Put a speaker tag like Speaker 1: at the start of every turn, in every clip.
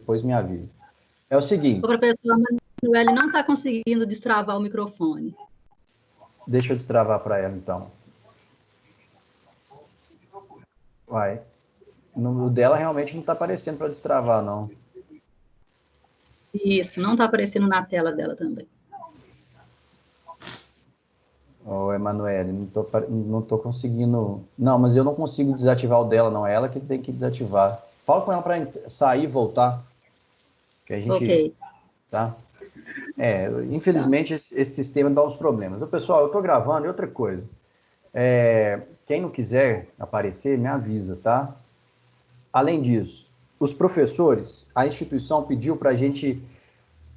Speaker 1: depois me avisa. É o seguinte...
Speaker 2: O professor Manuel não está conseguindo destravar o microfone.
Speaker 1: Deixa eu destravar para ela, então. Vai. O dela realmente não está aparecendo para destravar, não.
Speaker 2: Isso, não está aparecendo na tela dela também.
Speaker 1: Ô, Emanuele, não tô conseguindo... Não, mas eu não consigo desativar o dela, não. É ela que tem que desativar. Fala com ela para sair e voltar. Que a gente...
Speaker 2: Ok.
Speaker 1: Tá? Infelizmente, esse sistema dá uns problemas. Pessoal, eu estou gravando e outra coisa. Quem não quiser aparecer, me avisa, tá? Além disso, os professores, a instituição pediu para a gente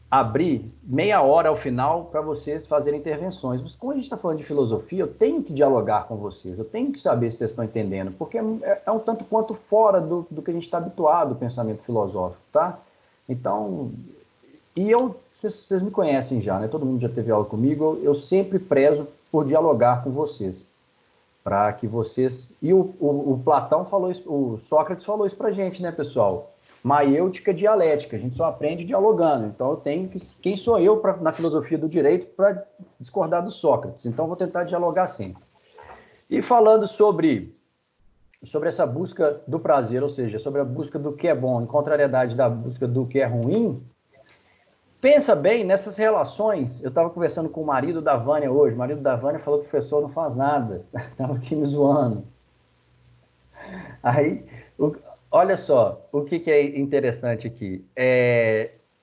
Speaker 1: abrir meia hora ao final para vocês fazerem intervenções. Mas como a gente está falando de filosofia, eu tenho que dialogar com vocês, eu tenho que saber se vocês estão entendendo, porque é um tanto quanto fora do que a gente está habituado, o pensamento filosófico, tá? Então, vocês me conhecem já, né? Todo mundo já teve aula comigo, eu sempre prezo por dialogar com vocês, para que vocês... E o Platão falou isso, o Sócrates falou isso para a gente, né, pessoal? Maiêutica dialética, a gente só aprende dialogando. Então, eu tenho que... Quem sou eu na filosofia do direito para discordar do Sócrates? Então, eu vou tentar dialogar sempre. E falando sobre essa busca do prazer, ou seja, sobre a busca do que é bom, em contrariedade da busca do que é ruim, pensa bem nessas relações. Eu estava conversando com o marido da Vânia hoje. O marido da Vânia falou que o professor não faz nada. Estava aqui me zoando. Aí, olha só, o que é interessante aqui.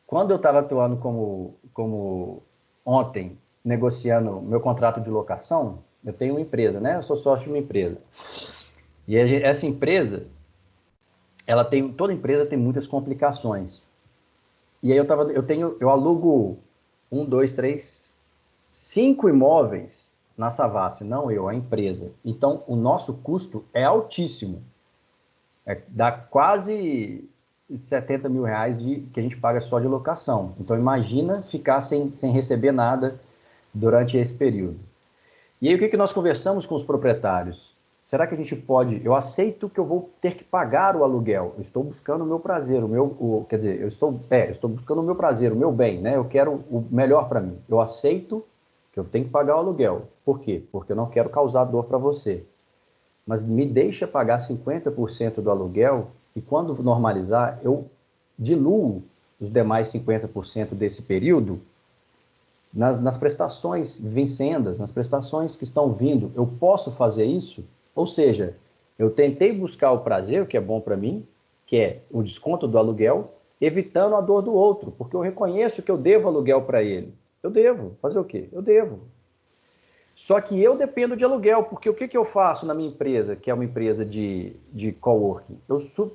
Speaker 1: Quando eu estava atuando como ontem, negociando meu contrato de locação, eu tenho uma empresa, né? Eu sou sócio de uma empresa. E essa empresa, toda empresa tem muitas complicações. E aí eu alugo 1, 2, 3, 5 imóveis na Savassi, não eu, a empresa. Então, o nosso custo é altíssimo. Dá quase 70 mil reais que a gente paga só de locação. Então, imagina ficar sem receber nada durante esse período. E aí, o que nós conversamos com os proprietários? Será que a gente pode... Eu aceito que eu vou ter que pagar o aluguel. Eu estou buscando o meu prazer, quer dizer, eu estou buscando o meu prazer, o meu bem, né? Eu quero o melhor para mim. Eu aceito que eu tenho que pagar o aluguel. Por quê? Porque eu não quero causar dor para você. Mas me deixa pagar 50% do aluguel e quando normalizar, eu diluo os demais 50% desse período nas prestações vincendas, nas prestações que estão vindo. Eu posso fazer isso? Ou seja, eu tentei buscar o prazer, o que é bom para mim, que é o desconto do aluguel, evitando a dor do outro, porque eu reconheço que eu devo aluguel para ele. Eu devo. Fazer o quê? Eu devo. Só que eu dependo de aluguel, porque o que eu faço na minha empresa, que é uma empresa de coworking?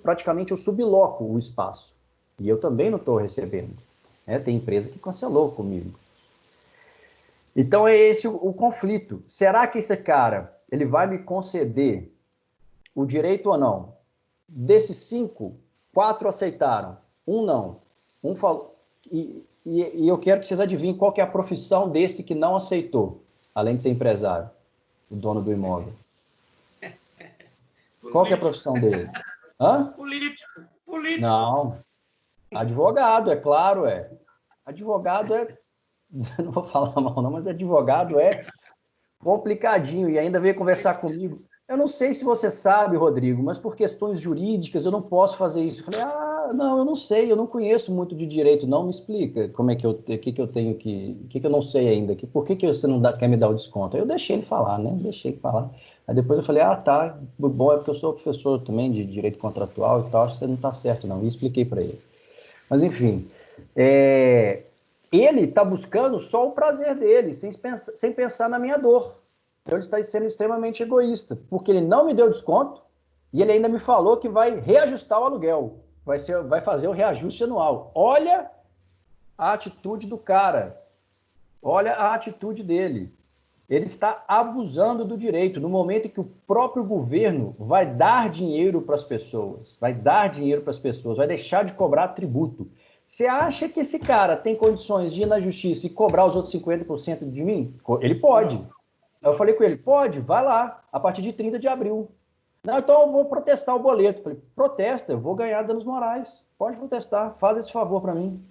Speaker 1: Praticamente eu subloco o espaço. E eu também não estou recebendo. Tem empresa que cancelou comigo. Então é esse o conflito. Será que esse cara ele vai me conceder o direito ou não? Desses 5, 4 aceitaram, um não. Um falou. E eu quero que vocês adivinhem qual que é a profissão desse que não aceitou, além de ser empresário, o dono do imóvel. Qual que é a profissão dele? Hã?
Speaker 3: Político.
Speaker 1: Não. Advogado, é claro, Advogado não vou falar mal não, mas advogado é complicadinho e ainda veio conversar comigo. Eu não sei se você sabe, Rodrigo, mas por questões jurídicas eu não posso fazer isso. Eu falei, não, eu não sei, eu não conheço muito de direito, não, me explica como é que eu tenho que eu não sei ainda, por que você não quer me dar o desconto? Aí eu deixei ele falar, né? Aí depois eu falei, tá, bom, é porque eu sou professor também de direito contratual e tal, acho que você não está certo não, e expliquei para ele. Mas enfim, ele está buscando só o prazer dele, sem pensar na minha dor. Então ele está sendo extremamente egoísta, porque ele não me deu desconto e ele ainda me falou que vai reajustar o aluguel, vai fazer o reajuste anual. Olha a atitude do cara, olha a atitude dele. Ele está abusando do direito no momento em que o próprio governo vai dar dinheiro para as pessoas, vai deixar de cobrar tributo. Você acha que esse cara tem condições de ir na justiça e cobrar os outros 50% de mim? Ele pode. Eu falei com ele, pode, vai lá, a partir de 30 de abril. Não, então eu vou protestar o boleto. Falei, protesta, eu vou ganhar danos morais. Pode protestar, faz esse favor para mim.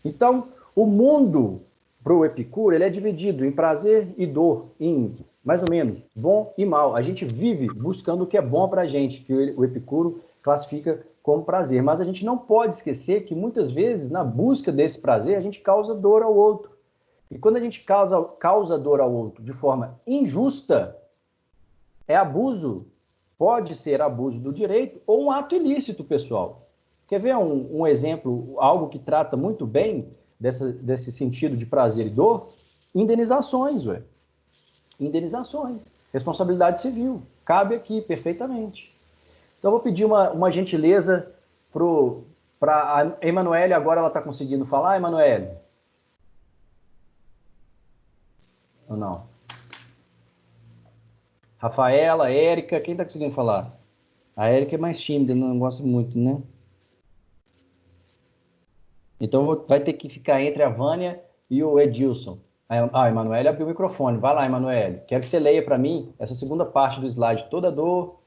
Speaker 1: Então, o mundo para o Epicuro, ele é dividido em prazer e dor, em mais ou menos bom e mal. A gente vive buscando o que é bom para a gente, que o Epicuro classifica como prazer. Mas a gente não pode esquecer que muitas vezes, na busca desse prazer, a gente causa dor ao outro. E quando a gente causa dor ao outro de forma injusta, é abuso, pode ser abuso do direito ou um ato ilícito, pessoal. Quer ver um exemplo, algo que trata muito bem desse sentido de prazer e dor? Indenizações, ué. Indenizações. Responsabilidade civil. Cabe aqui perfeitamente. Então, eu vou pedir uma gentileza para a Emanuele, agora ela está conseguindo falar, Emanuele? Ou não? Rafaela, Érica, quem está conseguindo falar? A Érica é mais tímida, não gosta muito, né? Então vai ter que ficar entre a Vânia e o Edilson. A Emanuele abriu o microfone. Vai lá, Emanuele. Quero que você leia para mim essa segunda parte do slide. Toda dor.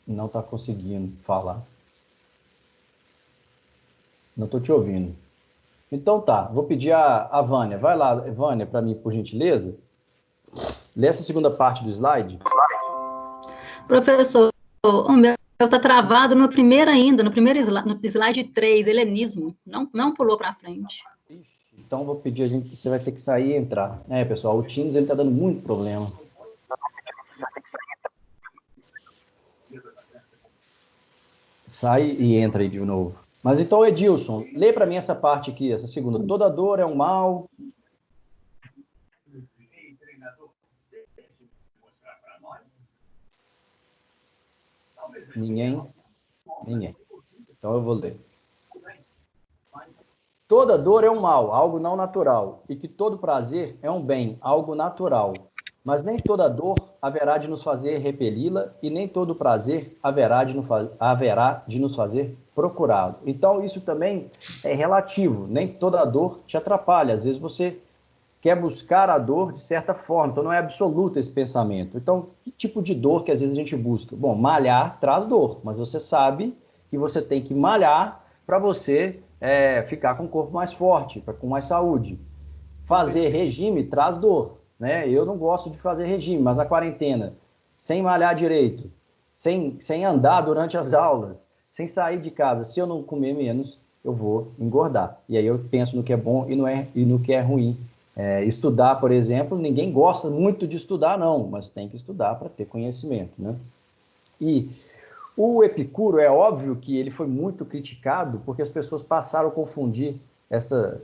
Speaker 1: Não está conseguindo falar. Não estou te ouvindo. Então tá, vou pedir a Vânia. Vai lá, Vânia, para mim, por gentileza. Lê essa segunda parte do slide.
Speaker 2: Professor, o meu está travado no primeiro ainda, no slide 3, helenismo. Não pulou para frente.
Speaker 1: Então vou pedir a gente que você vai ter que sair e entrar. Pessoal, o Teams ele está dando muito problema. Sai e entra aí de novo. Mas então, Edilson, lê para mim essa parte aqui, essa segunda. Toda dor é um mal. Ninguém? Ninguém. Então eu vou ler. Toda dor é um mal, algo não natural, e que todo prazer é um bem, algo natural. Mas nem toda dor haverá de nos fazer repeli-la, e nem todo prazer haverá de nos fazer procurá-lo. Então, isso também é relativo, nem toda dor te atrapalha. Às vezes você quer buscar a dor de certa forma, então não é absoluto esse pensamento. Então, que tipo de dor que às vezes a gente busca? Bom, malhar traz dor, mas você sabe que você tem que malhar para você ficar com o corpo mais forte, com mais saúde. Fazer regime traz dor, né? Eu não gosto de fazer regime, mas a quarentena, sem malhar direito, sem andar durante as aulas, sem sair de casa, se eu não comer menos, eu vou engordar. E aí eu penso no que é bom e no que é ruim. Estudar, por exemplo, ninguém gosta muito de estudar, não, mas tem que estudar para ter conhecimento, né? E o Epicuro, é óbvio que ele foi muito criticado porque as pessoas passaram a confundir essa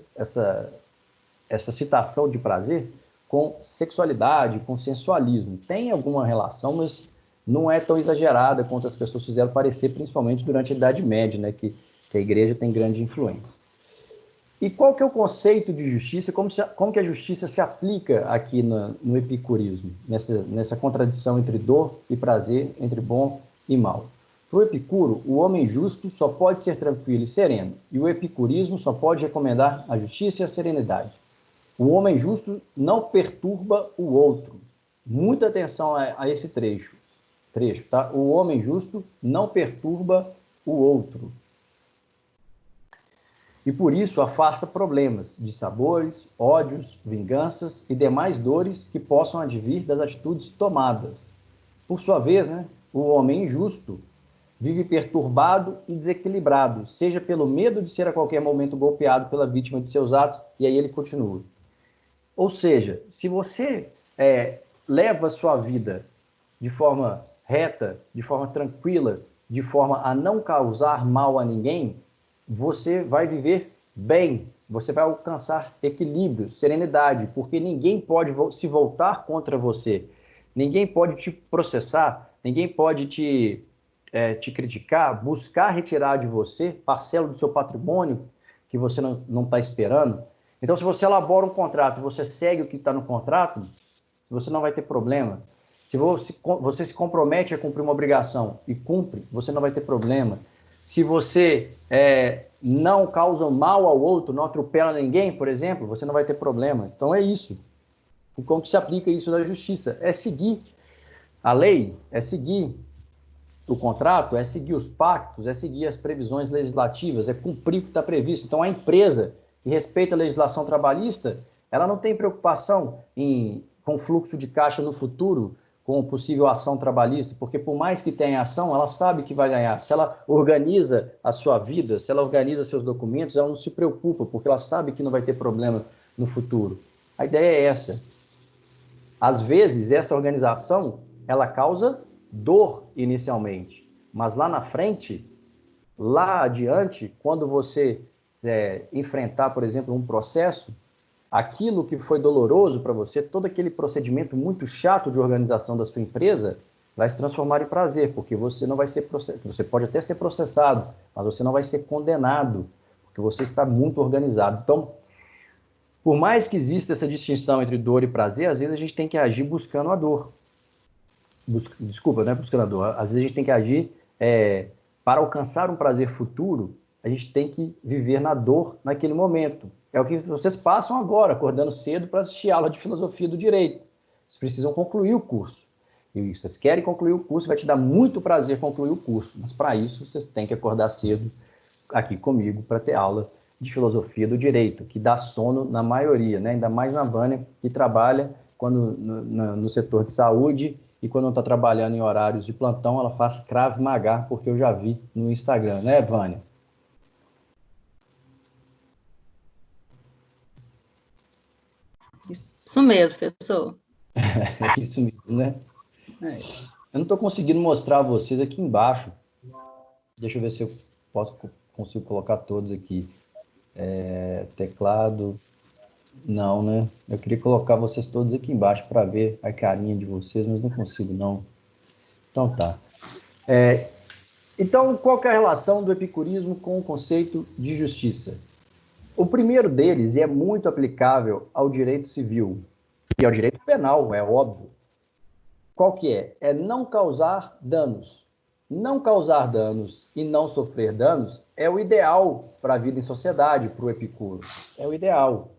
Speaker 1: citação de prazer com sexualidade, com sensualismo. Tem alguma relação, mas não é tão exagerada quanto as pessoas fizeram parecer, principalmente durante a Idade Média, né, que a igreja tem grande influência. E qual que é o conceito de justiça? Como que a justiça se aplica aqui no epicurismo, nessa contradição entre dor e prazer, entre bom e mal? Para o Epicuro, o homem justo só pode ser tranquilo e sereno, e o epicurismo só pode recomendar a justiça e a serenidade. O homem justo não perturba o outro. Muita atenção a esse trecho, tá? O homem justo não perturba o outro. E por isso afasta problemas de sabores, ódios, vinganças e demais dores que possam advir das atitudes tomadas. Por sua vez, né, o homem injusto vive perturbado e desequilibrado, seja pelo medo de ser a qualquer momento golpeado pela vítima de seus atos, e aí ele continua. Ou seja, se você leva a sua vida de forma reta, de forma tranquila, de forma a não causar mal a ninguém, você vai viver bem, você vai alcançar equilíbrio, serenidade, porque ninguém pode se voltar contra você, ninguém pode te processar, ninguém pode te criticar, buscar retirar de você parcela do seu patrimônio que você não está esperando. Então, se você elabora um contrato e você segue o que está no contrato, você não vai ter problema. Se você se compromete a cumprir uma obrigação e cumpre, você não vai ter problema. Se você não causam mal ao outro, não atropelam ninguém, por exemplo, você não vai ter problema. Então é isso. E como que se aplica isso na justiça? É seguir a lei, é seguir o contrato, é seguir os pactos, é seguir as previsões legislativas, é cumprir o que está previsto. Então a empresa que respeita a legislação trabalhista, ela não tem preocupação com fluxo de caixa no futuro, com possível ação trabalhista, porque por mais que tenha ação, ela sabe que vai ganhar. Se ela organiza a sua vida, se ela organiza seus documentos, ela não se preocupa, porque ela sabe que não vai ter problema no futuro. A ideia é essa. Às vezes, essa organização, ela causa dor inicialmente, mas lá na frente, lá adiante, quando você enfrentar, por exemplo, um processo, aquilo que foi doloroso para você, todo aquele procedimento muito chato de organização da sua empresa, vai se transformar em prazer, porque você não vai ser processado. Você pode até ser processado, mas você não vai ser condenado, porque você está muito organizado. Então, por mais que exista essa distinção entre dor e prazer, às vezes a gente tem que agir buscando a dor. Desculpa, não é buscando a dor. Às vezes a gente tem que agir para alcançar um prazer futuro, a gente tem que viver na dor naquele momento. É o que vocês passam agora, acordando cedo para assistir a aula de filosofia do direito. Vocês precisam concluir o curso. E vocês querem concluir o curso, vai te dar muito prazer concluir o curso. Mas para isso, vocês têm que acordar cedo aqui comigo para ter aula de filosofia do direito, que dá sono na maioria, né? Ainda mais na Vânia, que trabalha no setor de saúde e quando não está trabalhando em horários de plantão, ela faz Krav Maga, porque eu já vi no Instagram, né, Vânia?
Speaker 2: Isso mesmo, professor.
Speaker 1: É isso mesmo, né? Eu não estou conseguindo mostrar a vocês aqui embaixo. Deixa eu ver se eu consigo colocar todos aqui. Teclado. Não, né? Eu queria colocar vocês todos aqui embaixo para ver a carinha de vocês, mas não consigo, não. Então tá. Então, qual que é a relação do epicurismo com o conceito de justiça? O primeiro deles é muito aplicável ao direito civil e ao direito penal, é óbvio. Qual que é? É não causar danos. Não causar danos e não sofrer danos é o ideal para a vida em sociedade, para o Epicuro. É o ideal.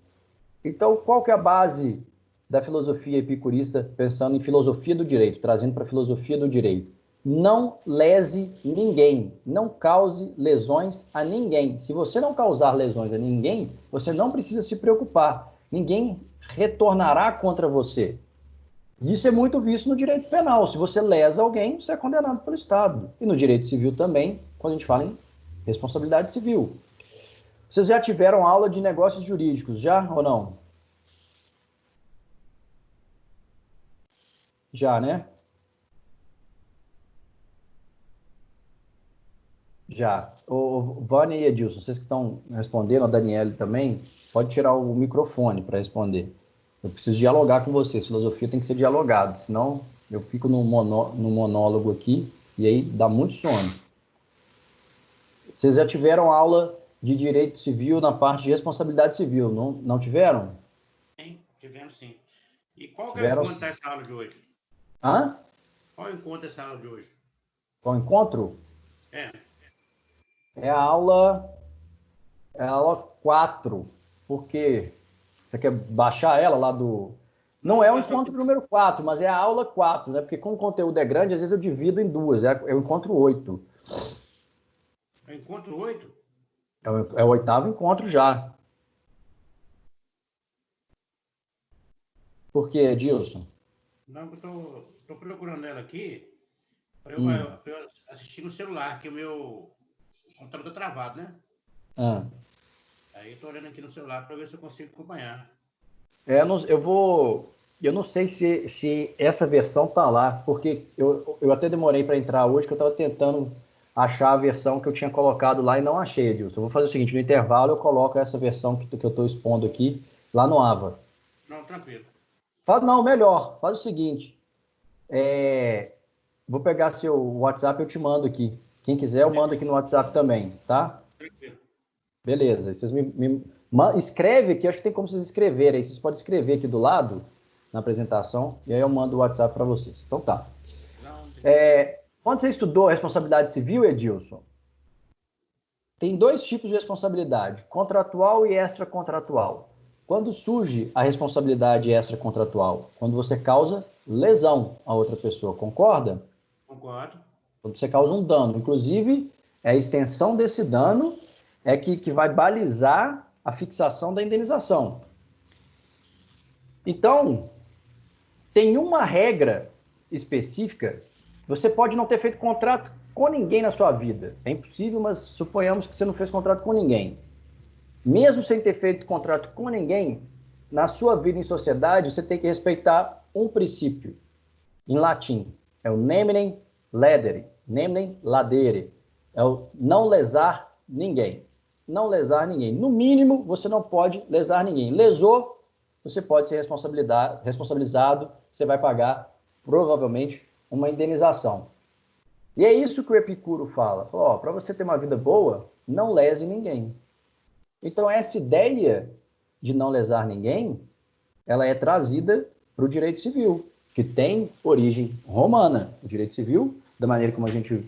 Speaker 1: Então, qual que é a base da filosofia epicurista, pensando em filosofia do direito, trazendo para a filosofia do direito? Não lese ninguém, não cause lesões a ninguém. Se você não causar lesões a ninguém, você não precisa se preocupar. Ninguém retornará contra você. Isso é muito visto no direito penal. Se você lesa alguém, você é condenado pelo Estado. E no direito civil também, quando a gente fala em responsabilidade civil. Vocês já tiveram aula de negócios jurídicos, já ou não? Já, né? Já. O Vânia e Edilson, vocês que estão respondendo, a Daniele também, pode tirar o microfone para responder. Eu preciso dialogar com vocês. Filosofia tem que ser dialogado, senão eu fico no monólogo aqui e aí dá muito sono. Vocês já tiveram aula de direito civil na parte de responsabilidade civil, não tiveram?
Speaker 3: Sim, tivemos sim. E qual que é o encontro dessa aula de hoje?
Speaker 1: Hã?
Speaker 3: Qual é o encontro dessa aula de hoje?
Speaker 1: Qual encontro?
Speaker 3: É
Speaker 1: É a aula 4, porque você quer baixar ela lá do... Não é o encontro número 4, mas é a aula 4, né? Porque como o conteúdo é grande, às vezes eu divido em duas, é o encontro 8.
Speaker 3: É o encontro 8?
Speaker 1: É o 8º encontro já. Por quê, Edilson?
Speaker 3: Não, eu estou procurando ela aqui para eu assistir no celular, que o meu computador está travado, né? Aí eu estou olhando aqui no celular para ver se eu consigo acompanhar.
Speaker 1: Eu não sei se essa versão tá lá, porque eu até demorei para entrar hoje, que eu estava tentando achar a versão que eu tinha colocado lá e não achei, Edilson. Eu vou fazer o seguinte, no intervalo eu coloco essa versão que eu estou expondo aqui lá no AVA.
Speaker 3: Não, tranquilo.
Speaker 1: Não, melhor, faz o seguinte, vou pegar seu WhatsApp e eu te mando aqui. Quem quiser eu mando aqui no WhatsApp também, tá?
Speaker 3: Tranquilo.
Speaker 1: Beleza, vocês escreve aqui, acho que tem como vocês escreverem, vocês podem escrever aqui do lado, na apresentação, e aí eu mando o WhatsApp para vocês. Então tá. Quando você estudou responsabilidade civil, Edilson, tem dois tipos de responsabilidade, contratual e extracontratual. Quando surge a responsabilidade extracontratual? Quando você causa lesão a outra pessoa, concorda?
Speaker 3: Concordo.
Speaker 1: Quando você causa um dano. Inclusive, a extensão desse dano é que vai balizar a fixação da indenização. Então, tem uma regra específica. Você pode não ter feito contrato com ninguém na sua vida. É impossível, mas suponhamos que você não fez contrato com ninguém. Mesmo sem ter feito contrato com ninguém, na sua vida em sociedade, você tem que respeitar um princípio, em latim. É o neminem ledere, neminem ladere. É o não lesar ninguém. Não lesar ninguém. No mínimo, você não pode lesar ninguém. Lesou, você pode ser responsabilizado, você vai pagar, provavelmente, uma indenização. E é isso que o Epicuro fala. Para você ter uma vida boa, não lese ninguém. Então, essa ideia de não lesar ninguém, ela é trazida para o direito civil, que tem origem romana. O direito civil, da maneira como a gente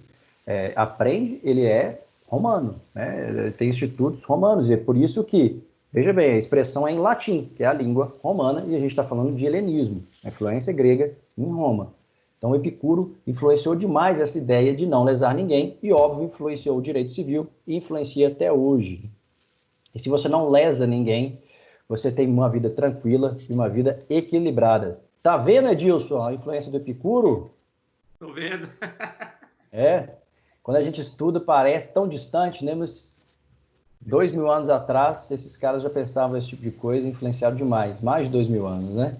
Speaker 1: aprende, ele é romano, né? Ele tem institutos romanos, e é por isso que, veja bem, a expressão é em latim, que é a língua romana, e a gente está falando de helenismo, a influência grega em Roma. Então, Epicuro influenciou demais essa ideia de não lesar ninguém, e, óbvio, influenciou o direito civil e influencia até hoje. E se você não lesa ninguém, você tem uma vida tranquila e uma vida equilibrada. Tá vendo, Edilson, a influência do Epicuro?
Speaker 3: Tô vendo.
Speaker 1: Quando a gente estuda, parece tão distante, né? Mas 2000 anos atrás, esses caras já pensavam esse tipo de coisa, influenciaram demais, mais de 2000 anos, né?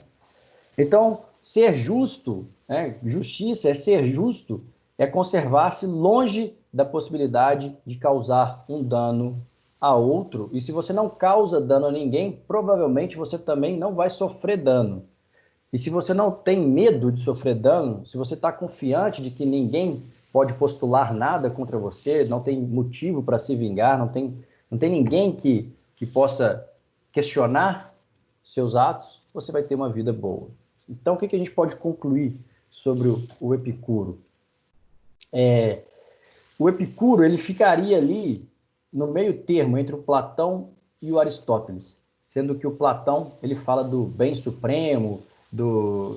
Speaker 1: Então, ser justo, né? Justiça é ser justo, é conservar-se longe da possibilidade de causar um dano a outro, e se você não causa dano a ninguém, provavelmente você também não vai sofrer dano. E se você não tem medo de sofrer dano, se você está confiante de que ninguém pode postular nada contra você, não tem motivo para se vingar, não tem ninguém que possa questionar seus atos, você vai ter uma vida boa. Então, o que a gente pode concluir sobre o Epicuro? O Epicuro ele ficaria ali no meio termo entre o Platão e o Aristóteles, sendo que o Platão ele fala do bem supremo,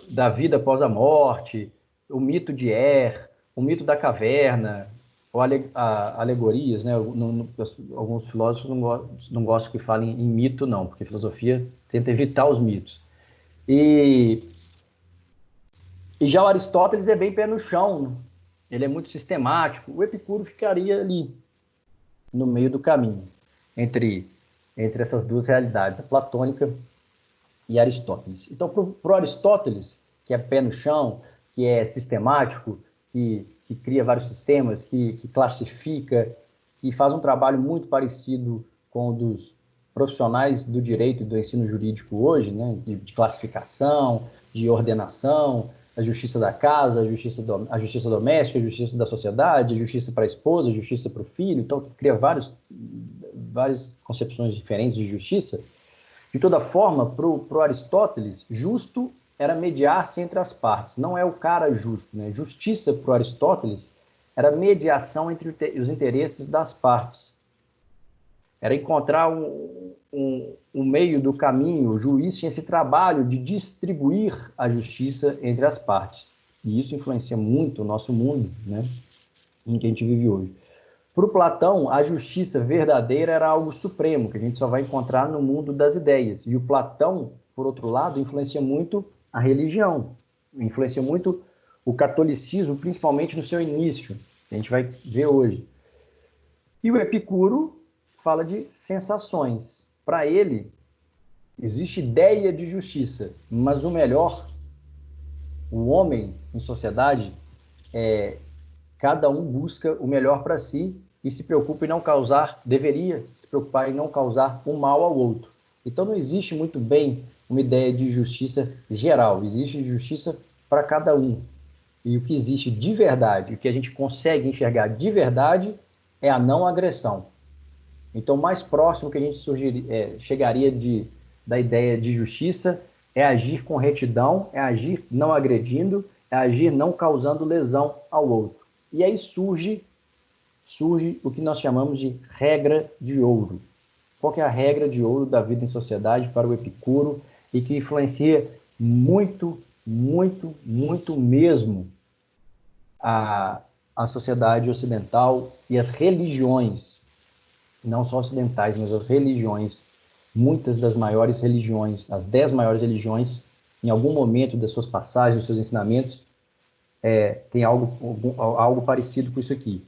Speaker 1: da vida após a morte, o mito de o mito da caverna, ou alegorias, né? Alguns filósofos não gostam que falem em mito, não, porque a filosofia tenta evitar os mitos. E já o Aristóteles é bem pé no chão, ele é muito sistemático. O Epicuro ficaria ali, no meio do caminho, entre essas duas realidades, a platônica e Aristóteles. Então, para o Aristóteles, que é pé no chão, que é sistemático, que cria vários sistemas, que classifica, que faz um trabalho muito parecido com o dos profissionais do direito e do ensino jurídico hoje, né, de classificação, de ordenação, a justiça da casa, a justiça doméstica, a justiça da sociedade, a justiça para a esposa, a justiça para o filho. Então, cria várias concepções diferentes de justiça. De toda forma, para o Aristóteles, justo era mediar-se entre as partes, não é o cara justo, né? Justiça para o Aristóteles era mediação entre os interesses das partes. Era encontrar um meio do caminho. O juiz tinha esse trabalho de distribuir a justiça entre as partes. E isso influencia muito o nosso mundo, né, em que a gente vive hoje. Para o Platão, a justiça verdadeira era algo supremo, que a gente só vai encontrar no mundo das ideias. E o Platão, por outro lado, influencia muito a religião, influencia muito o catolicismo, principalmente no seu início, que a gente vai ver hoje. E o Epicuro fala de sensações. Para ele, existe ideia de justiça, mas o melhor, o homem em sociedade, cada um busca o melhor para si e se preocupa em não causar, deveria se preocupar em não causar um mal ao outro. Então não existe muito bem uma ideia de justiça geral, existe justiça para cada um. E o que existe de verdade, o que a gente consegue enxergar de verdade é a não agressão. Então, o mais próximo que a gente chegaria da ideia de justiça é agir com retidão, é agir não agredindo, é agir não causando lesão ao outro. E aí surge surge o que nós chamamos de regra de ouro. Qual que é a regra de ouro da vida em sociedade para o Epicuro e que influencia muito, muito, muito mesmo a sociedade ocidental e as religiões, não só ocidentais, mas as religiões, muitas das maiores religiões, as 10 maiores religiões, em algum momento das suas passagens, dos seus ensinamentos, tem algo parecido com isso aqui.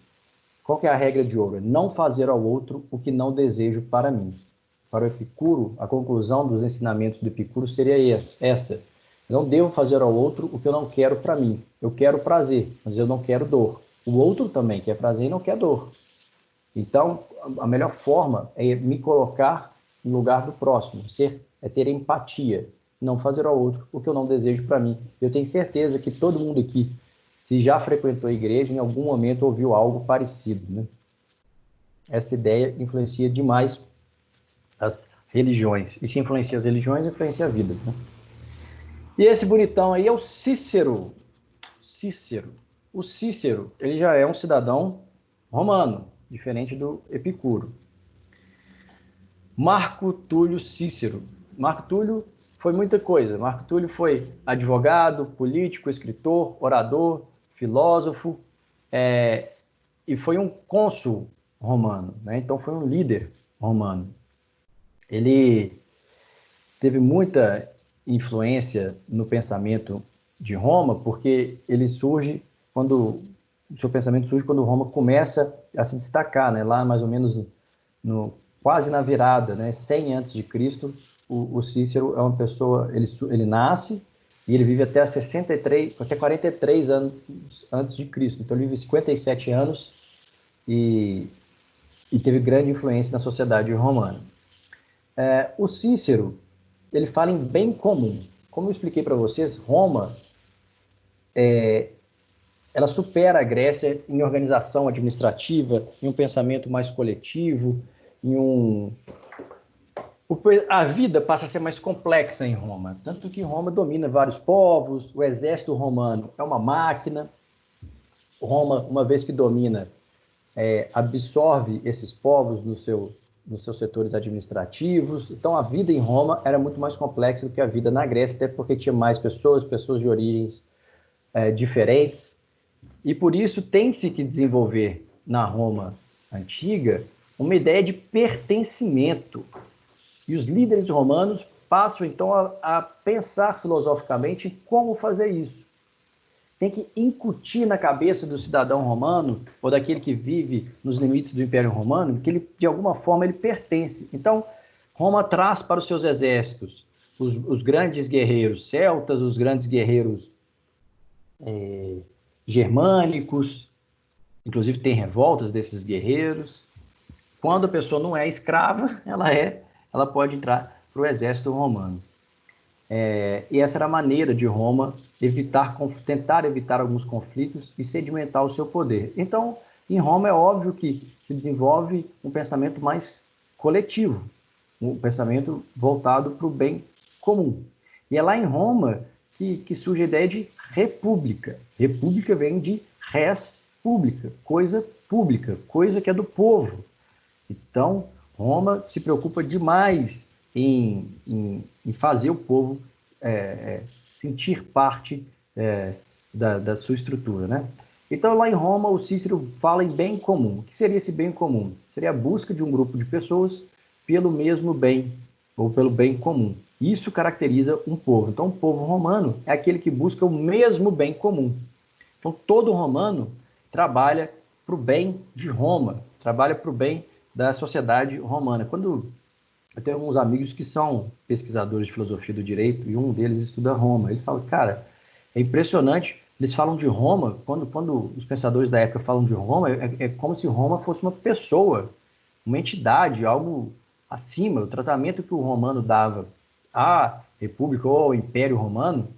Speaker 1: Qual que é a regra de ouro? Não fazer ao outro o que não desejo para mim. Para o Epicuro, a conclusão dos ensinamentos do Epicuro seria essa. Eu não devo fazer ao outro o que eu não quero para mim. Eu quero prazer, mas eu não quero dor. O outro também quer prazer e não quer dor. Então, a melhor forma é me colocar no lugar do próximo, é ter empatia, não fazer ao outro o que eu não desejo para mim. Eu tenho certeza que todo mundo aqui, se já frequentou a igreja, em algum momento ouviu algo parecido, né? Essa ideia influencia demais as religiões. E se influencia as religiões, influencia a vida, né? E esse bonitão aí é o Cícero. O Cícero, ele já é um cidadão romano, diferente do Epicuro. Marco Túlio Cícero. Marco Túlio foi muita coisa. Marco Túlio foi advogado, político, escritor, orador, filósofo, e foi um cônsul romano, né? Então foi um líder romano. Ele teve muita influência no pensamento de Roma, porque ele surge o seu pensamento surge quando Roma começa a se destacar, né? Lá mais ou menos quase na virada, né? 100 a.C., o Cícero é uma pessoa, ele nasce e ele vive até 43 anos antes de Cristo. Então ele vive 57 anos e teve grande influência na sociedade romana. O Cícero, ele fala em bem comum. Como eu expliquei para vocês, Roma ela supera a Grécia em organização administrativa, em um pensamento mais coletivo, a vida passa a ser mais complexa em Roma, tanto que Roma domina vários povos, o exército romano é uma máquina. Roma, uma vez que domina, absorve esses povos nos seus setores administrativos. Então, a vida em Roma era muito mais complexa do que a vida na Grécia, até porque tinha mais pessoas de origens diferentes. E por isso tem-se que desenvolver na Roma antiga uma ideia de pertencimento. E os líderes romanos passam, então, a pensar filosoficamente como fazer isso. Tem que incutir na cabeça do cidadão romano, ou daquele que vive nos limites do Império Romano, que ele, de alguma forma, ele pertence. Então, Roma traz para os seus exércitos os grandes guerreiros celtas, os grandes guerreiros germânicos, inclusive tem revoltas desses guerreiros. Quando a pessoa não é escrava, ela pode entrar para o exército romano. E essa era a maneira de Roma tentar evitar alguns conflitos e sedimentar o seu poder. Então, em Roma é óbvio que se desenvolve um pensamento mais coletivo, um pensamento voltado para o bem comum. E é lá em Roma que surge a ideia de república. República vem de res pública, coisa que é do povo. Então, Roma se preocupa demais em fazer o povo sentir parte da sua estrutura, né? Então, lá em Roma, o Cícero fala em bem comum. O que seria esse bem comum? Seria a busca de um grupo de pessoas pelo mesmo bem, ou pelo bem comum. Isso caracteriza um povo. Então, o povo romano é aquele que busca o mesmo bem comum. Então, todo romano trabalha para o bem de Roma, trabalha para o bem da sociedade romana. Quando eu tenho alguns amigos que são pesquisadores de filosofia do direito e um deles estuda Roma, ele fala, cara, é impressionante, eles falam de Roma, quando os pensadores da época falam de Roma, é como se Roma fosse uma pessoa, uma entidade, algo acima. O tratamento que o romano dava à República ou ao Império Romano,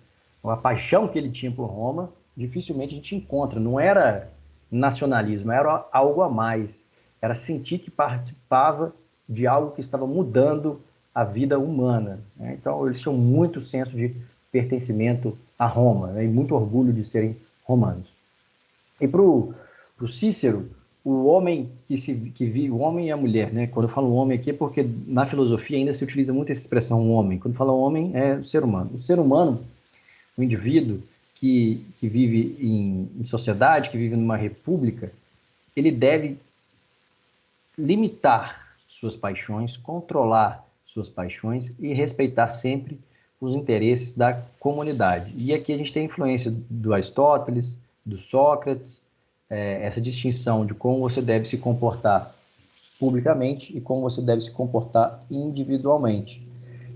Speaker 1: a paixão que ele tinha por Roma, dificilmente a gente encontra. Não era nacionalismo, era algo a mais. Era sentir que participava de algo que estava mudando a vida humana, né? Então, eles tinham muito senso de pertencimento a Roma, né? E muito orgulho de serem romanos. E para o Cícero, o homem que vive, o homem e a mulher, né? Quando eu falo homem aqui é porque na filosofia ainda se utiliza muito essa expressão homem. Quando fala homem é o ser humano. O ser humano, o indivíduo que vive em sociedade, que vive numa república, ele deve limitar suas paixões, controlar suas paixões e respeitar sempre os interesses da comunidade. E aqui a gente tem a influência do Aristóteles, do Sócrates, essa distinção de como você deve se comportar publicamente e como você deve se comportar individualmente.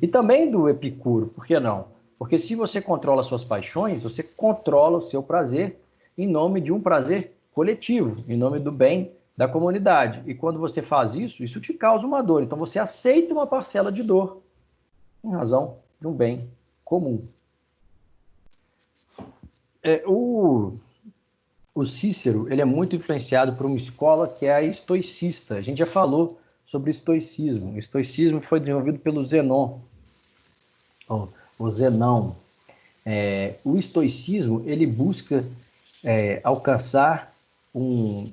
Speaker 1: E também do Epicuro, por que não? Porque se você controla suas paixões, você controla o seu prazer em nome de um prazer coletivo, em nome do bem da comunidade. E quando você faz isso, isso te causa uma dor. Então você aceita uma parcela de dor em razão de um bem comum. O Cícero, ele é muito influenciado por uma escola que é a estoicista. A gente já falou sobre estoicismo. O estoicismo foi desenvolvido pelo Zenon, o Zenão. O estoicismo, ele busca alcançar um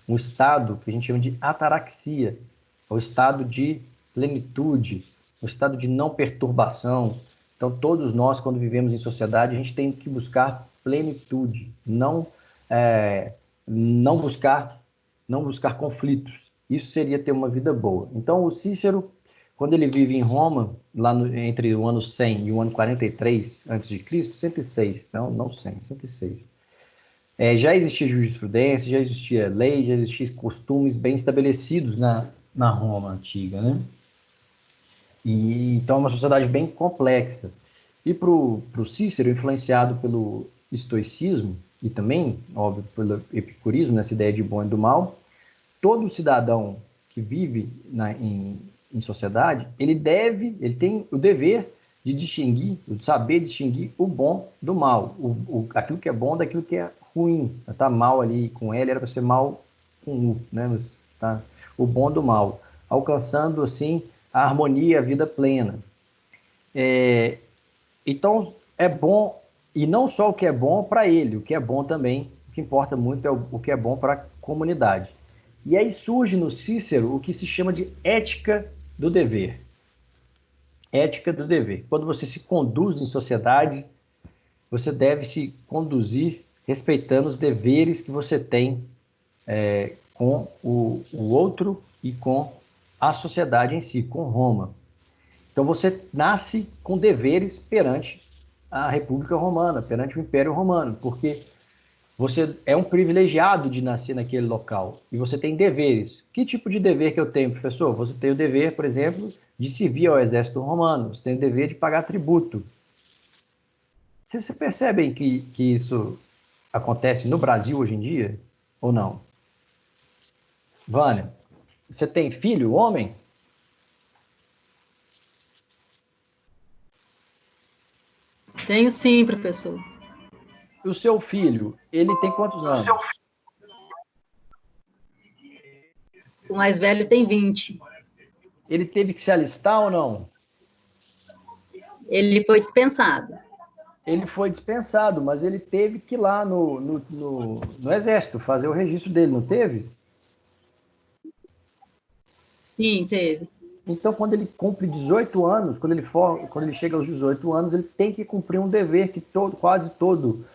Speaker 1: estado que a gente chama de ataraxia, o estado de plenitude, o estado de não perturbação. Então, todos nós, quando vivemos em sociedade, a gente tem que buscar plenitude, não buscar conflitos. Isso seria ter uma vida boa. Então, o Cícero, quando ele vive em Roma, lá entre o ano 100 e o ano 43 a.C., 106, não 100, 106, já existia jurisprudência, já existia lei, já existiam costumes bem estabelecidos na Roma antiga, né? Então é uma sociedade bem complexa. E para o Cícero, influenciado pelo estoicismo e também, óbvio, pelo epicurismo, nessa ideia de bom e do mal, todo cidadão que vive em sociedade, ele tem o dever de distinguir, de saber distinguir o bom do mal, aquilo que é bom daquilo que é ruim. Tá mal ali com L, era para ser mal com U, né? Mas, tá? O bom do mal, alcançando assim a harmonia, a vida plena. Então é bom, e não só o que é bom para ele, o que é bom também, o que importa muito é o que é bom para a comunidade. E aí surge no Cícero o que se chama de ética do dever. Ética do dever. Quando você se conduz em sociedade, você deve se conduzir respeitando os deveres que você tem com o outro e com a sociedade em si, com Roma. Então você nasce com deveres perante a República Romana, perante o Império Romano, porque você é um privilegiado de nascer naquele local e você tem deveres. Que tipo de dever que eu tenho, professor? Você tem o dever, por exemplo, de servir ao exército romano, você tem o dever de pagar tributo. Vocês percebem que isso acontece no Brasil hoje em dia ou não? Vânia, você tem filho, homem?
Speaker 2: Tenho sim, professor.
Speaker 1: E o seu filho, ele tem quantos anos?
Speaker 2: O mais velho tem 20.
Speaker 1: Ele teve que se alistar ou não?
Speaker 2: Ele foi dispensado.
Speaker 1: Ele foi dispensado, mas ele teve que ir lá no exército fazer o registro dele, não teve?
Speaker 2: Sim, teve.
Speaker 1: Então, quando ele cumpre 18 anos, quando ele chega aos 18 anos, ele tem que cumprir um dever que quase todo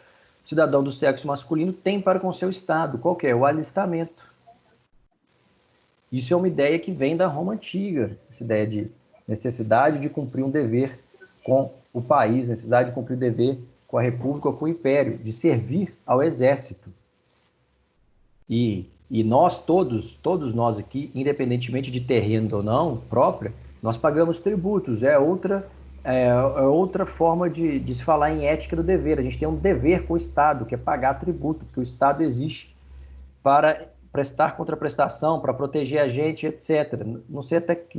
Speaker 1: cidadão do sexo masculino tem para com seu Estado. Qual que é? O alistamento. Isso é uma ideia que vem da Roma Antiga, essa ideia de necessidade de cumprir um dever com o país, necessidade de cumprir um dever com a República ou com o Império, de servir ao exército. E nós todos nós aqui, independentemente de terreno ou não própria, nós pagamos tributos. É outra forma de se falar em ética do dever. A gente tem um dever com o Estado, que é pagar tributo, porque o Estado existe para prestar contraprestação, para proteger a gente, etc. Não sei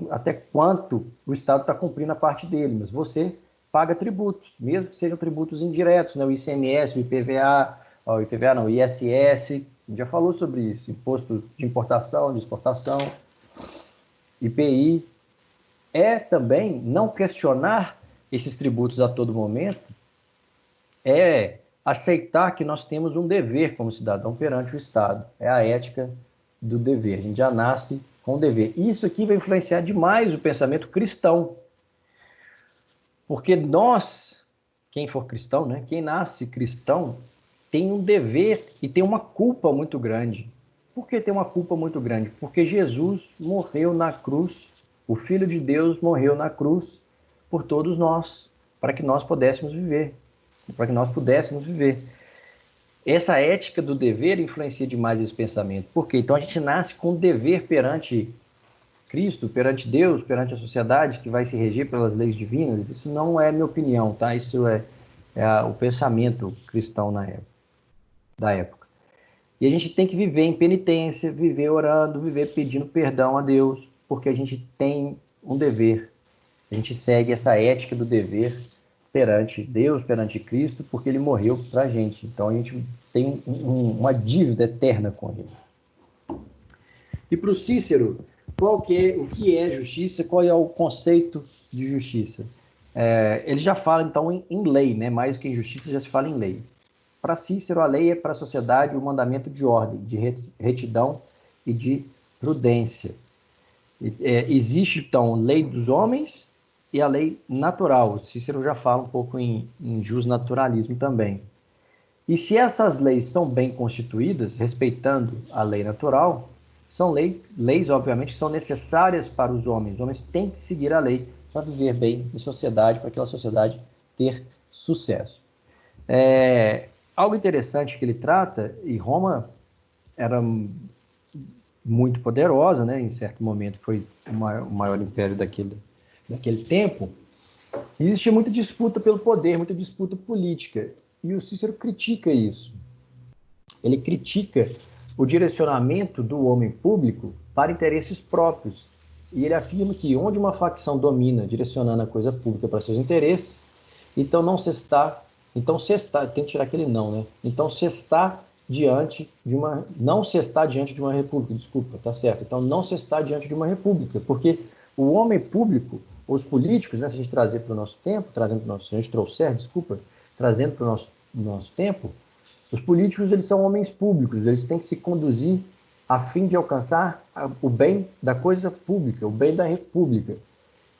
Speaker 1: até quanto o Estado está cumprindo a parte dele, mas você paga tributos, mesmo que sejam tributos indiretos, né? O ICMS, o IPVA, o ISS, a gente já falou sobre isso, imposto de importação, de exportação, IPI. É também não questionar esses tributos a todo momento, aceitar que nós temos um dever como cidadão perante o Estado. É a ética do dever. A gente já nasce com o dever. E isso aqui vai influenciar demais o pensamento cristão. Porque nós, quem for cristão, né, quem nasce cristão, tem um dever e tem uma culpa muito grande. Por que tem uma culpa muito grande? Porque Jesus morreu na cruz, o Filho de Deus morreu na cruz por todos nós, para que nós pudéssemos viver. Essa ética do dever influencia demais esse pensamento. Por quê? Então a gente nasce com um dever perante Cristo, perante Deus, perante a sociedade, que vai se reger pelas leis divinas. Isso não é minha opinião, tá? Isso é o pensamento cristão da época. E a gente tem que viver em penitência, viver orando, viver pedindo perdão a Deus, porque a gente tem um dever. A gente segue essa ética do dever perante Deus, perante Cristo, porque ele morreu para a gente. Então a gente tem uma dívida eterna com ele. E para o Cícero, o que é justiça? Qual é o conceito de justiça? Ele já fala, então, em lei, né? Mais do que em justiça, já se fala em lei. Para Cícero, a lei é para a sociedade o mandamento de ordem, de retidão e de prudência. Existe, então, lei dos homens e a lei natural. Cícero já fala um pouco em justnaturalismo também. E se essas leis são bem constituídas, respeitando a lei natural, são leis, obviamente, que são necessárias para os homens. Os homens têm que seguir a lei para viver bem em sociedade, para aquela sociedade ter sucesso. Algo interessante que ele trata, e Roma era muito poderosa, né? Em certo momento foi o maior império daquele tempo, existia muita disputa pelo poder, muita disputa política, e o Cícero critica isso. Ele critica o direcionamento do homem público para interesses próprios, e ele afirma que onde uma facção domina, direcionando a coisa pública para seus interesses, então tem que tirar aquele não, né? Então se está diante de uma república, desculpa, tá certo. Então não se está diante de uma república, porque o homem público, os políticos, né, se a gente trazer para o nosso tempo, trazendo para o nosso tempo, os políticos, eles são homens públicos, eles têm que se conduzir a fim de alcançar o bem da coisa pública, o bem da república.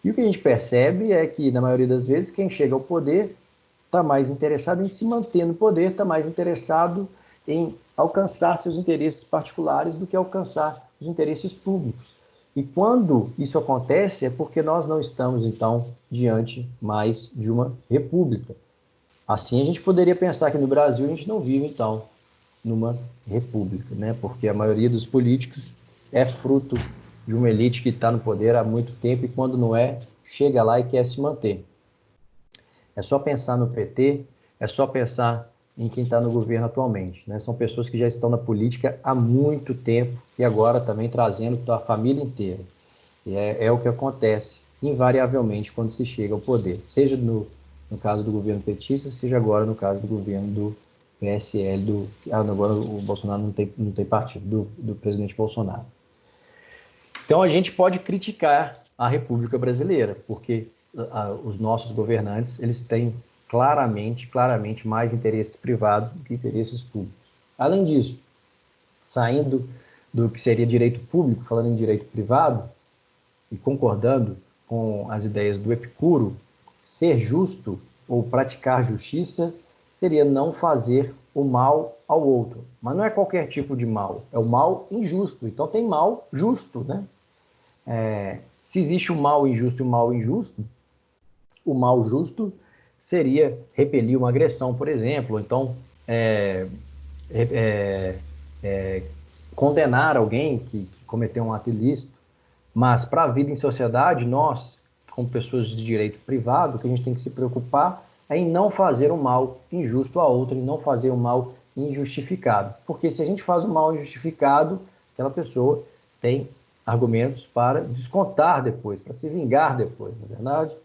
Speaker 1: E o que a gente percebe é que, na maioria das vezes, quem chega ao poder está mais interessado em se manter no poder, está mais interessado em alcançar seus interesses particulares do que alcançar os interesses públicos. E quando isso acontece é porque nós não estamos, então, diante mais de uma república. Assim, a gente poderia pensar que no Brasil a gente não vive, então, numa república, né? Porque a maioria dos políticos é fruto de uma elite que está no poder há muito tempo e, quando não é, chega lá e quer se manter. É só pensar no PT, é só pensar em quem está no governo atualmente, né? São pessoas que já estão na política há muito tempo e agora também trazendo a família inteira. E é o que acontece, invariavelmente, quando se chega ao poder, seja no caso do governo petista, seja agora no caso do governo do PSL, agora o Bolsonaro não tem partido, do presidente Bolsonaro. Então a gente pode criticar a República Brasileira, porque os nossos governantes, eles têm claramente mais interesses privados do que interesses públicos. Além disso, saindo do que seria direito público, falando em direito privado, e concordando com as ideias do Epicuro, ser justo ou praticar justiça seria não fazer o mal ao outro. Mas não é qualquer tipo de mal, é o mal injusto. Então tem mal justo, né? Se existe o mal injusto e o mal injusto, o mal justo seria repelir uma agressão, por exemplo, ou então condenar alguém que cometeu um ato ilícito. Mas para a vida em sociedade, nós, como pessoas de direito privado, o que a gente tem que se preocupar é em não fazer o mal injusto a outro, em não fazer o mal injustificado. Porque se a gente faz o mal injustificado, aquela pessoa tem argumentos para descontar depois, para se vingar depois, não é verdade?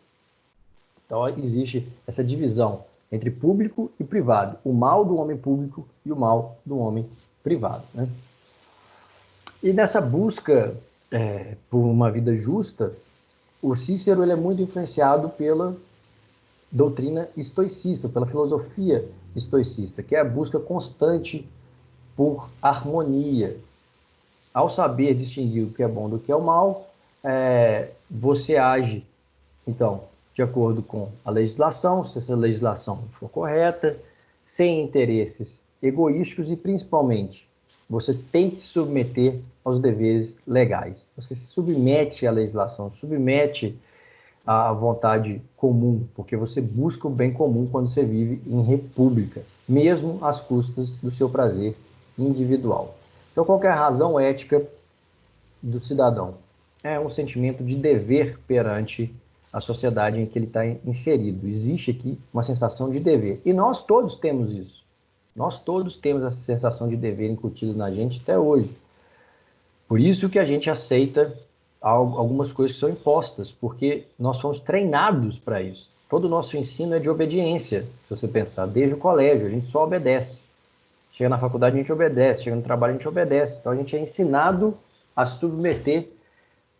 Speaker 1: Então existe essa divisão entre público e privado, o mal do homem público e o mal do homem privado, né? E nessa busca por uma vida justa, o Cícero ele é muito influenciado doutrina estoicista, pela filosofia estoicista, que é a busca constante por harmonia. Ao saber distinguir o que é bom do que é o mal, você age, então, de acordo com a legislação, se essa legislação for correta, sem interesses egoísticos e, principalmente, você tem que se submeter aos deveres legais. Você se submete à legislação, submete à vontade comum, porque você busca o bem comum quando você vive em república, mesmo às custas do seu prazer individual. Então, qual que é a razão ética do cidadão? É um sentimento de dever perante a sociedade em que ele está inserido. Existe aqui uma sensação de dever. E nós todos temos isso. Nós todos temos essa sensação de dever incutida na gente até hoje. Por isso que a gente aceita algumas coisas que são impostas, porque nós fomos treinados para isso. Todo o nosso ensino é de obediência, se você pensar, desde o colégio, a gente só obedece. Chega na faculdade, a gente obedece. Chega no trabalho, a gente obedece. Então, a gente é ensinado a submeter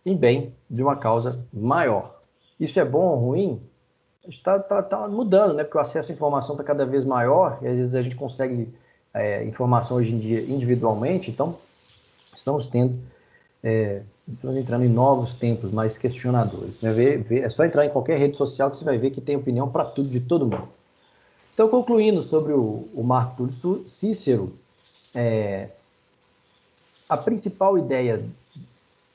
Speaker 1: em bem de uma causa maior. Isso é bom ou ruim? Está mudando, né? Porque o acesso à informação está cada vez maior e, às vezes, a gente consegue informação hoje em dia individualmente. Então, estamos entrando em novos tempos mais questionadores. Né? É só entrar em qualquer rede social que você vai ver que tem opinião para tudo, de todo mundo. Então, concluindo sobre o Marco Túlio Cícero, a principal ideia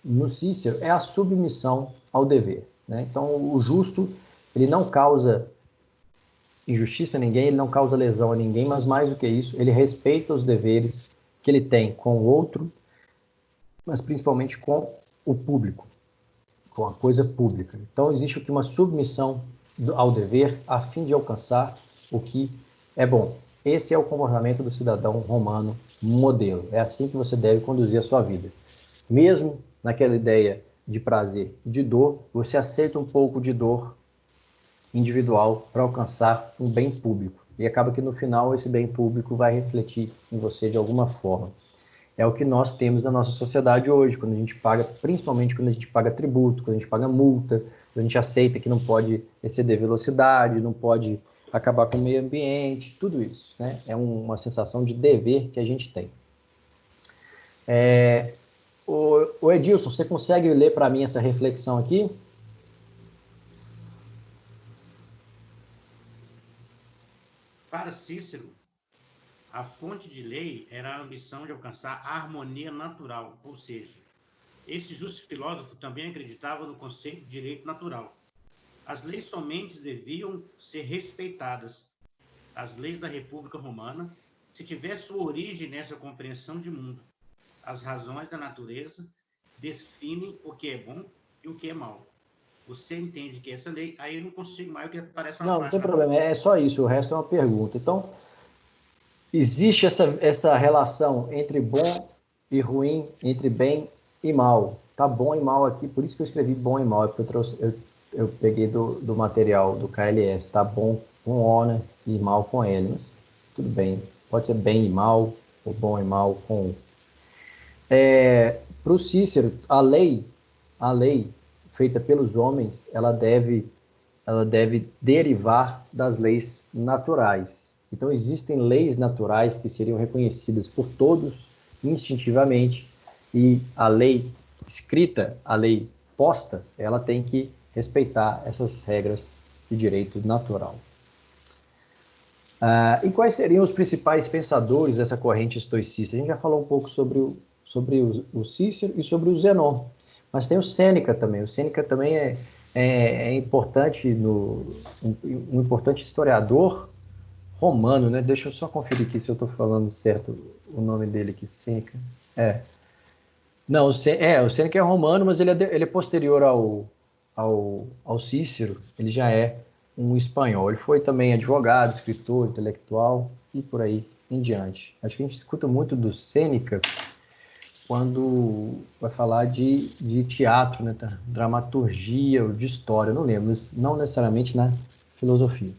Speaker 1: no Cícero é a submissão ao dever. Né? Então, o justo, ele não causa injustiça a ninguém, ele não causa lesão a ninguém, mas mais do que isso, ele respeita os deveres que ele tem com o outro, mas principalmente com o público, com a coisa pública. Então, existe aqui uma submissão ao dever a fim de alcançar o que é bom. Esse é o comportamento do cidadão romano modelo. É assim que você deve conduzir a sua vida. Mesmo naquela ideia de prazer e de dor, você aceita um pouco de dor individual para alcançar um bem público. E acaba que no final esse bem público vai refletir em você de alguma forma. É o que nós temos na nossa sociedade hoje, quando a gente paga, principalmente quando a gente paga tributo, quando a gente paga multa, quando a gente aceita que não pode exceder velocidade, não pode acabar com o meio ambiente, tudo isso, né? É uma sensação de dever que a gente tem. O Edilson, você consegue ler para mim essa reflexão aqui?
Speaker 3: Para Cícero, a fonte de lei era a ambição de alcançar a harmonia natural, ou seja, esse justo filósofo também acreditava no conceito de direito natural. As leis somente deviam ser respeitadas. As leis da República Romana, se tivesse sua origem nessa compreensão de mundo, as razões da natureza definem o que é bom e o que é mal. Você entende que essa lei... Aí eu não consigo mais, porque parece uma faixa.
Speaker 1: Não tem problema, é só isso, o resto é uma pergunta. Então, existe essa relação entre bom e ruim, entre bem e mal. Tá bom e mal aqui, por isso que eu escrevi bom e mal, é porque eu peguei do material do KLS, tá bom com O, né, e mal com L, mas tudo bem, pode ser bem e mal, ou bom e mal com O. Para o Cícero, a lei feita pelos homens, ela deve derivar das leis naturais. Então, existem leis naturais que seriam reconhecidas por todos instintivamente, e a lei escrita, a lei posta, ela tem que respeitar essas regras de direito natural. E quais seriam os principais pensadores dessa corrente estoicista? A gente já falou um pouco sobre o Cícero e sobre o Zenon, mas tem o Sêneca também. O Sêneca também é importante, um importante historiador romano, né? Deixa eu só conferir aqui se eu estou falando certo o nome dele aqui, Sêneca. Não, o Sêneca é romano, mas ele é posterior ao Cícero. Ele já é um espanhol. Ele foi também advogado, escritor, intelectual e por aí em diante. Acho que a gente escuta muito do Sêneca quando vai falar de teatro, né, dramaturgia ou de história, não lembro, mas não necessariamente na filosofia.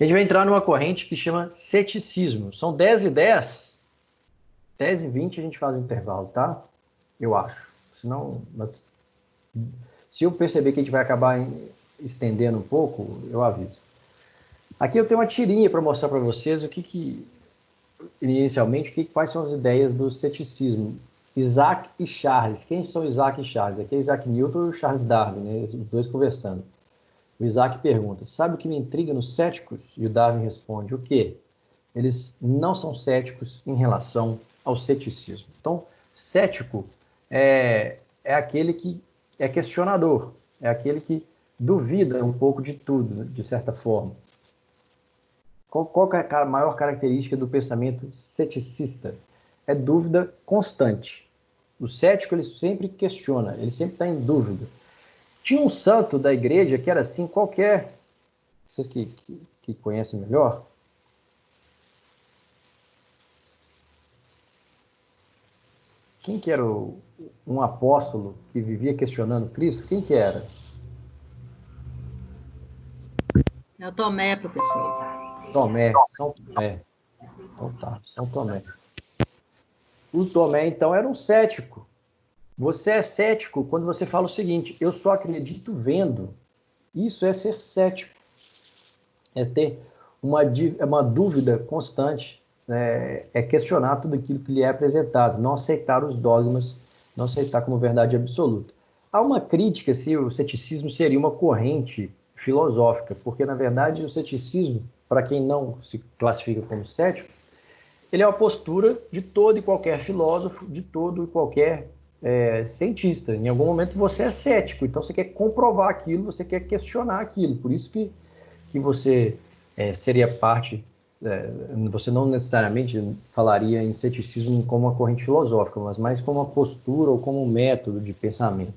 Speaker 1: A gente vai entrar numa corrente que chama ceticismo. São 10 e 10, 10 e 20 a gente faz o intervalo, tá? Eu acho. Senão, se eu perceber que a gente vai acabar estendendo um pouco, eu aviso. Aqui eu tenho uma tirinha para mostrar para vocês inicialmente, quais são as ideias do ceticismo. Isaac e Charles. Quem são Isaac e Charles? Aqui é Isaac Newton e o Charles Darwin, né? Os dois conversando. O Isaac pergunta, sabe o que me intriga nos céticos? E o Darwin responde, o quê? Eles não são céticos em relação ao ceticismo. Então, cético é aquele que é questionador, é aquele que duvida um pouco de tudo, de certa forma. Qual é a maior característica do pensamento ceticista? É dúvida constante. O cético, ele sempre questiona, ele sempre está em dúvida. Tinha um santo da igreja que era assim, qualquer... Vocês que conhecem melhor... Quem que era um apóstolo que vivia questionando Cristo? Quem que era?
Speaker 2: É o Tomé, professor.
Speaker 1: Tomé, São Tomé. Então tá, São Tomé. O Tomé, então, era um cético. Você é cético quando você fala o seguinte, eu só acredito vendo. Isso é ser cético. É ter uma dúvida constante. É questionar tudo aquilo que lhe é apresentado, não aceitar os dogmas, não aceitar como verdade absoluta. Há uma crítica se o ceticismo seria uma corrente filosófica, porque, na verdade, o ceticismo, para quem não se classifica como cético, ele é uma postura de todo e qualquer filósofo, de todo e qualquer cientista. Em algum momento você é cético, então você quer comprovar aquilo, você quer questionar aquilo. Por isso que você seria parte... você não necessariamente falaria em ceticismo como uma corrente filosófica, mas mais como uma postura ou como um método de pensamento.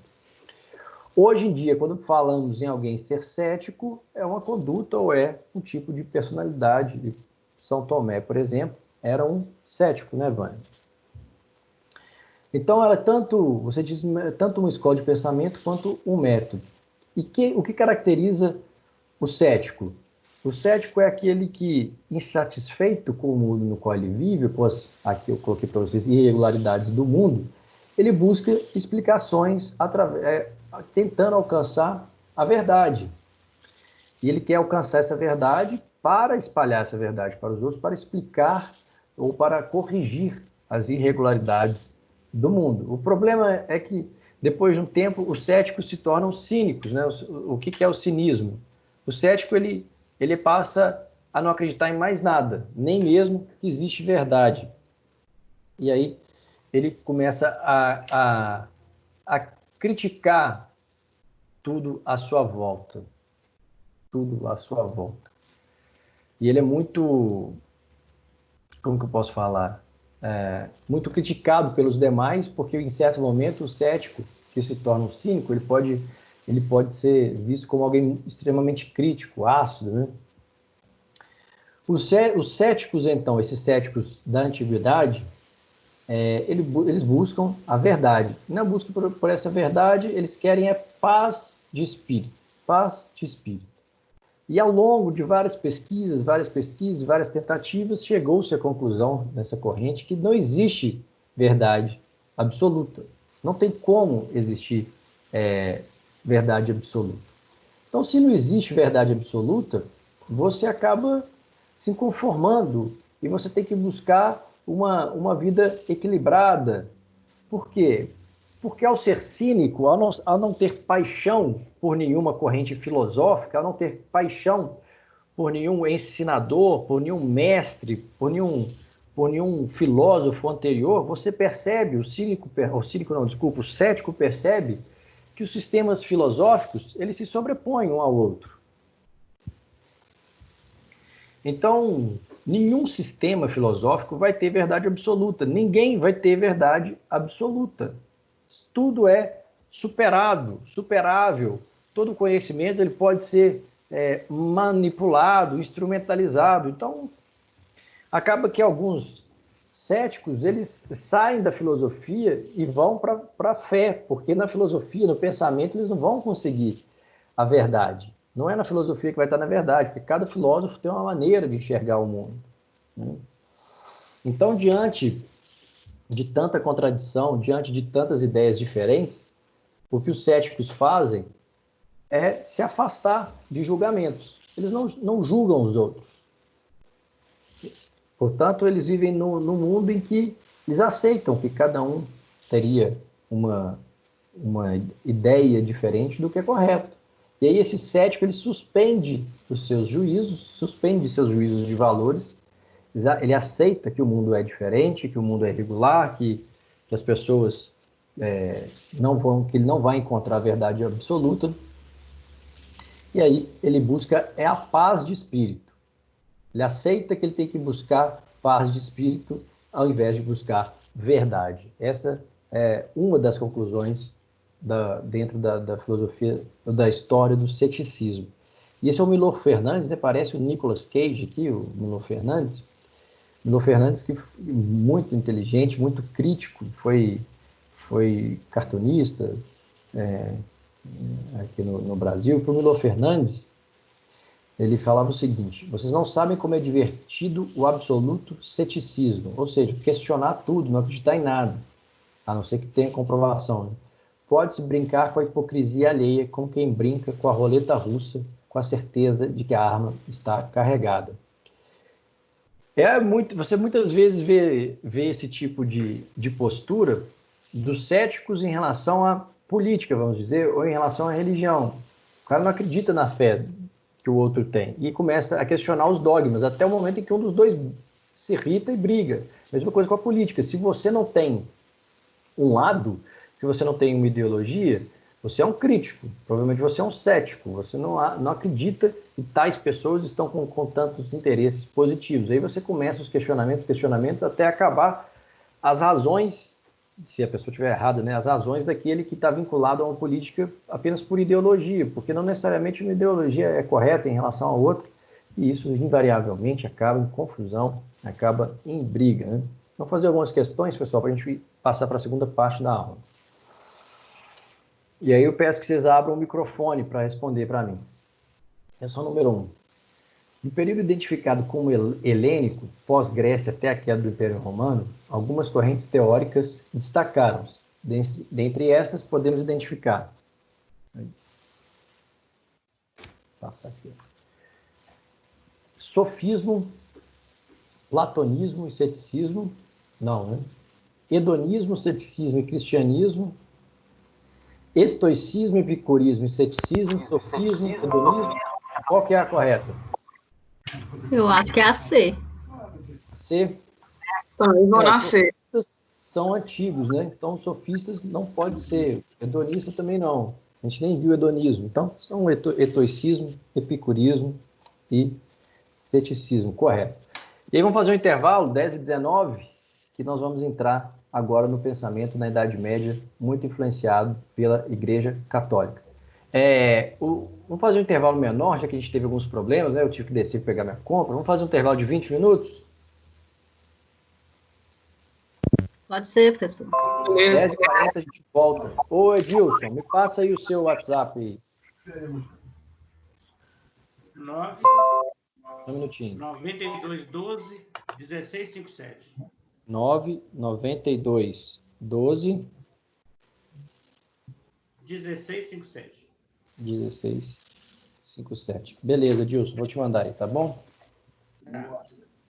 Speaker 1: Hoje em dia, quando falamos em alguém ser cético, é uma conduta ou é um tipo de personalidade. São Tomé, por exemplo, era um cético, né, Vânia? Então, ela você diz, tanto uma escola de pensamento quanto um método. E o que caracteriza o cético? O cético é aquele que, insatisfeito com o mundo no qual ele vive, aqui eu coloquei para vocês irregularidades do mundo, ele busca explicações tentando alcançar a verdade. E ele quer alcançar essa verdade para espalhar essa verdade para os outros, para explicar ou para corrigir as irregularidades do mundo. O problema é que, depois de um tempo, os céticos se tornam cínicos, né? O que é o cinismo? O cético, ele passa a não acreditar em mais nada, nem mesmo que existe verdade. E aí ele começa a criticar tudo à sua volta. Tudo à sua volta. E ele é muito... Como que eu posso falar? Muito criticado pelos demais, porque em certo momento o cético, que se torna um cínico, ele pode ser visto como alguém extremamente crítico, ácido, né? Os céticos, então, esses céticos da antiguidade, eles buscam a verdade. Na busca por essa verdade, eles querem paz de espírito. Paz de espírito. E ao longo de várias pesquisas, várias tentativas, chegou-se à conclusão nessa corrente que não existe verdade absoluta. Não tem como existir verdade absoluta. Então, se não existe verdade absoluta, você acaba se conformando e você tem que buscar uma vida equilibrada. Por quê? Porque ao ser cínico, ao não ter paixão por nenhuma corrente filosófica, ao não ter paixão por nenhum ensinador, por nenhum mestre, por nenhum filósofo anterior, você percebe, o cético percebe que os sistemas filosóficos, eles se sobrepõem um ao outro. Então, nenhum sistema filosófico vai ter verdade absoluta. Ninguém vai ter verdade absoluta. Tudo é superável. Todo conhecimento ele pode ser manipulado, instrumentalizado. Então, acaba que alguns céticos, eles saem da filosofia e vão para a fé, porque na filosofia, no pensamento, eles não vão conseguir a verdade. Não é na filosofia que vai estar na verdade, porque cada filósofo tem uma maneira de enxergar o mundo, né? Então, diante de tanta contradição, diante de tantas ideias diferentes, o que os céticos fazem é se afastar de julgamentos. Eles não julgam os outros. Portanto, eles vivem no mundo em que eles aceitam que cada um teria uma ideia diferente do que é correto. E aí esse cético, ele suspende seus juízos de valores, ele aceita que o mundo é diferente, que o mundo é irregular, que as pessoas que ele não vai encontrar a verdade absoluta. E aí ele busca a paz de espírito. Ele aceita que ele tem que buscar paz de espírito ao invés de buscar verdade. Essa é uma das conclusões dentro da filosofia, da história do ceticismo. E esse é o Milor Fernandes, né? Parece o Nicolas Cage aqui, o Milor Fernandes. Milor Fernandes, que muito inteligente, muito crítico, foi cartunista aqui no Brasil. Para o Milor Fernandes, ele falava o seguinte: vocês não sabem como é divertido o absoluto ceticismo, ou seja, questionar tudo, não acreditar em nada, a não ser que tenha comprovação. Né? Pode-se brincar com a hipocrisia alheia, como quem brinca com a roleta russa, com a certeza de que a arma está carregada. Você muitas vezes vê esse tipo de postura dos céticos em relação à política, vamos dizer, ou em relação à religião. O cara não acredita na fé que o outro tem e começa a questionar os dogmas, até o momento em que um dos dois se irrita e briga. Mesma coisa com a política. Se você não tem um lado, se você não tem uma ideologia, você é um crítico, provavelmente você é um cético, você não acredita que tais pessoas estão com tantos interesses positivos. Aí você começa os questionamentos, até acabar as razões, se a pessoa estiver errada, né, as razões daquele que está vinculado a uma política apenas por ideologia, porque não necessariamente uma ideologia é correta em relação a outra, e isso invariavelmente acaba em confusão, acaba em briga. Né? Vamos fazer algumas questões, pessoal, para a gente passar para a segunda parte da aula. E aí eu peço que vocês abram o microfone para responder para mim. Questão número 1. No período identificado como helênico, pós-Grécia até a queda do Império Romano, algumas correntes teóricas destacaram-se. Dentre estas, podemos identificar. Passa aqui. Sofismo, platonismo e ceticismo. Não, né? Hedonismo, ceticismo e cristianismo. Estoicismo, epicurismo e ceticismo, sofismo, hedonismo. Qual que é a correta?
Speaker 2: Eu acho que é a C.
Speaker 1: C?
Speaker 4: Eu vou na C.
Speaker 1: Sofistas são antigos, né? Então, sofistas não pode ser. Hedonista também não. A gente nem viu hedonismo. Então, são estoicismo, epicurismo e ceticismo. Correto. E aí vamos fazer um intervalo, 10h19, que nós vamos entrar agora no pensamento na Idade Média, muito influenciado pela Igreja Católica. Vamos fazer um intervalo menor, já que a gente teve alguns problemas, né? Eu tive que descer para pegar minha compra. Vamos fazer um intervalo de 20 minutos?
Speaker 2: Pode ser, professor.
Speaker 1: 10h40 a gente volta. Ô, Edilson, me passa aí o seu WhatsApp aí.
Speaker 3: Um
Speaker 1: minutinho.
Speaker 3: 9212 1657.
Speaker 1: 992 12
Speaker 3: 1657.
Speaker 1: 1657. Beleza, Edilson, vou te mandar aí, tá bom?